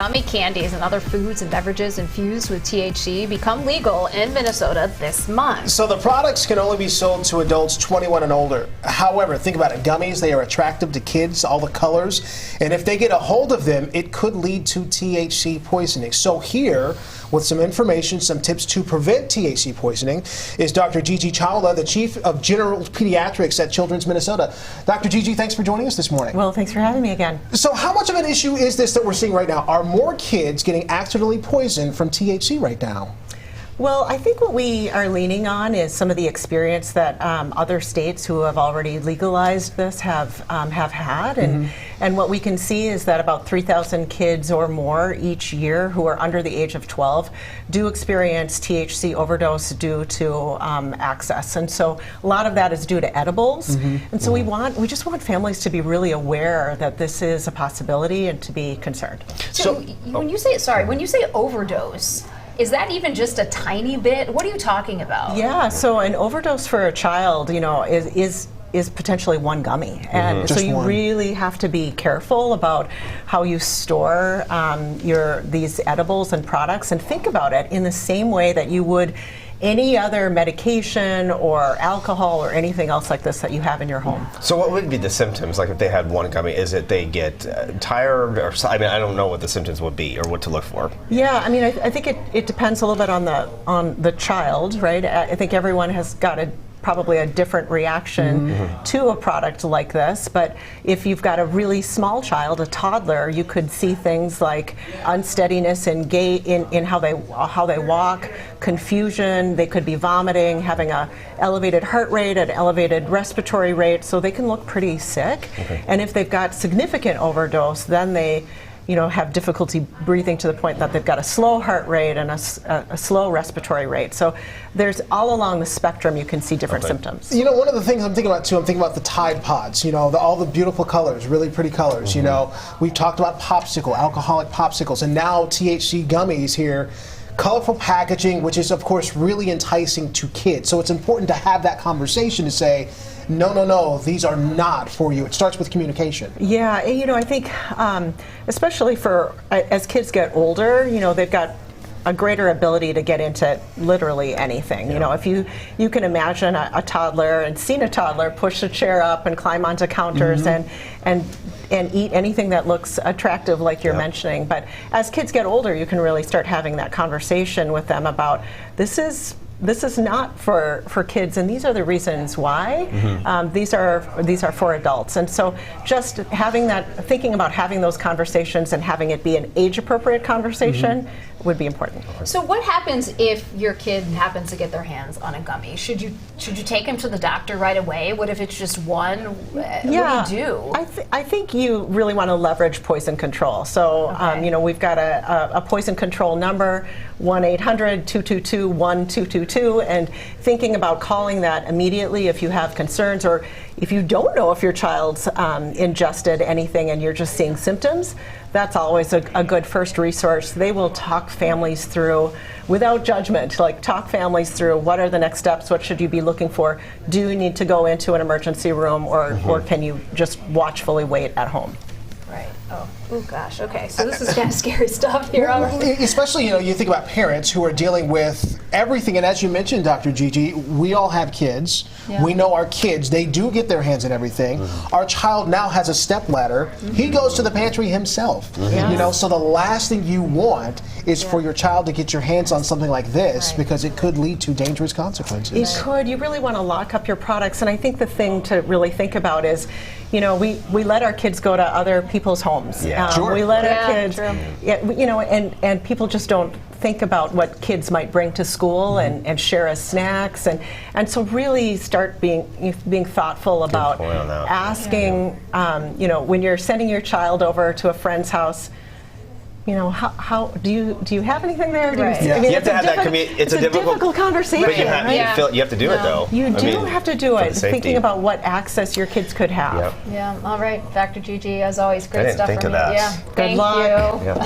Gummy candies and other foods and beverages infused with THC become legal in Minnesota this month. So the products can only be sold to adults 21 and older. However, think about it. Gummies, they are attractive to kids, all the colors. And if they get a hold of them, it could lead to THC poisoning. So here, with some information, some tips to prevent THC poisoning, is Dr. Gigi Chawla, the Chief of General Pediatrics at Children's Minnesota. Dr. Gigi, thanks for joining us this morning. Well, thanks for having me again. So how much of an issue is this that we're seeing right now? Are more kids getting accidentally poisoned from THC right now? Well, I think what we are leaning on is some of the experience that other states who have already legalized this have had, and what we can see is that about 3,000 kids or more each year who are under the age of 12 do experience THC overdose due to access, and so a lot of that is due to edibles, and so we just want families to be really aware that this is a possibility and to be concerned. So when you say overdose, is that even just a tiny bit? What are you talking about? Yeah, so an overdose for a child, you know, is potentially one gummy, and so you really have to be careful about how you store these edibles and products, and think about it in the same way that you would any other medication or alcohol or anything else like this that you have in your home. So what would be the symptoms? Like if they had one gummy, is it they get tired, or I mean, I don't know what the symptoms would be or what to look for. Yeah, I mean, I think it depends a little bit on the child, right? I think everyone has got probably a different reaction to a product like this, but if you've got a really small child, a toddler, you could see things like unsteadiness in gait, in how they walk, confusion, they could be vomiting, having a elevated heart rate, an elevated respiratory rate, so they can look pretty sick. And if they've got significant overdose, then they have difficulty breathing to the point that they've got a slow heart rate and a slow respiratory rate. So there's all along the spectrum you can see different symptoms. You know, one of the things I'm thinking about too, I'm thinking about the Tide Pods, you know, all the beautiful colors, really pretty colors, you know. We've talked about popsicle, alcoholic popsicles, and now THC gummies here. Colorful packaging, which is of course really enticing to kids. So it's important to have that conversation to say, no, these are not for you. It starts with communication. Yeah, you know, I think especially as kids get older, you know, they've got a greater ability to get into literally anything. You know, if you can imagine a toddler and seen a toddler push a chair up and climb onto counters and eat anything that looks attractive, like you're mentioning. But as kids get older, you can really start having that conversation with them about this is not for kids, and these are the reasons why. These are for adults, and so just thinking about having those conversations and having it be an age-appropriate conversation would be important. So what happens if your kid happens to get their hands on a gummy? Should you take him to the doctor right away? What if it's just one? What do you do? I think you really want to leverage poison control. So you know, we've got a poison control number, 1-800-222-1222, and thinking about calling that immediately if you have concerns, or if you don't know if your child's ingested anything and you're just seeing symptoms. That's always a good first resource. They will talk families through, without judgment, like talk families through what are the next steps, what should you be looking for, do you need to go into an emergency room, or can you just watchfully wait at home? Right. Oh gosh. Okay. So this is kind of scary stuff here. Especially, you know, you think about parents who are dealing with everything, and as you mentioned, Dr. Gigi, we all have kids. We know our kids, they do get their hands in everything. Our child now has a stepladder. He goes to the pantry himself. You know, so the last thing you want is for your child to get your hands on something like this, because it could lead to dangerous consequences. It could. You really want to lock up your products, and I think the thing to really think about is, you know, we let our kids go to other people's homes. We let our kids, you know, and people just don't think about what kids might bring to school and share as snacks, and so really start being thoughtful about asking, you know, when you're sending your child over to a friend's house, you know, how do you have anything there? I mean, you have to have that it's a difficult conversation. But you have to do it though. You do have to do it, thinking about what access your kids could have. Yeah. All right, Dr. Gigi, as always, great stuff from you. Yeah. Good luck. Thank you.